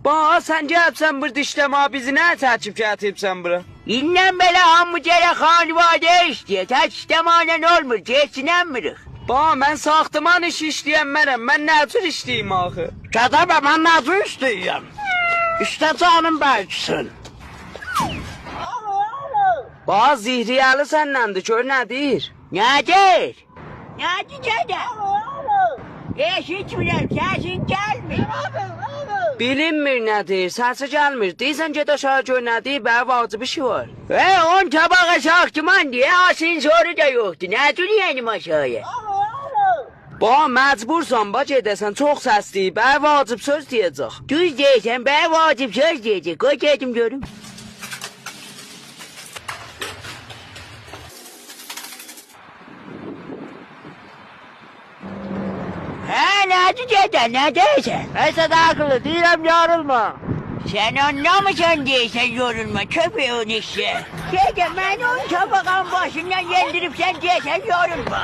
Bax, sən gəlibsən burada işləmə, bizi nə çəkib gətiribsən bura? İndən belə hamı gərək xanvadə işləyir. Tək işləməklə olmur, keçinənmirik. Bax, mən saxtaman işi işləyənmərəm, mən nə cür işləyim axı? Qadaba, mən nə cür işləyirəm? İşdə canım bəlkisin. Bax, Zihriyəli səndəndir, gör nə deyir? Nədir? Nədir gədə? Eşitmirəm, səsin gəlmir. Bilinmir nə deyir, səsi gəlmir. Deyirsən get aşağı gör nə deyir, bəyə vacib işi var. On tabağa saxtıman deyə asensoru da yoxdur. Nə cür yenim aşağıya? Bax, məcbursan, bax gedəsən, çox səsliyib, bəyə vacib söz deyəcək. Düz deyəsən, bəyə vacib söz deyəcək. Qoy gedim görüm. Nədir gədə, nə deyəsən? Nəysə də ağıllı, deyirəm yorulma. Sən anlamısan deyəsən yorulma, köpeğin işlə. Gədə, mən on tabağın başından yendirib sən deyəsən yorulma.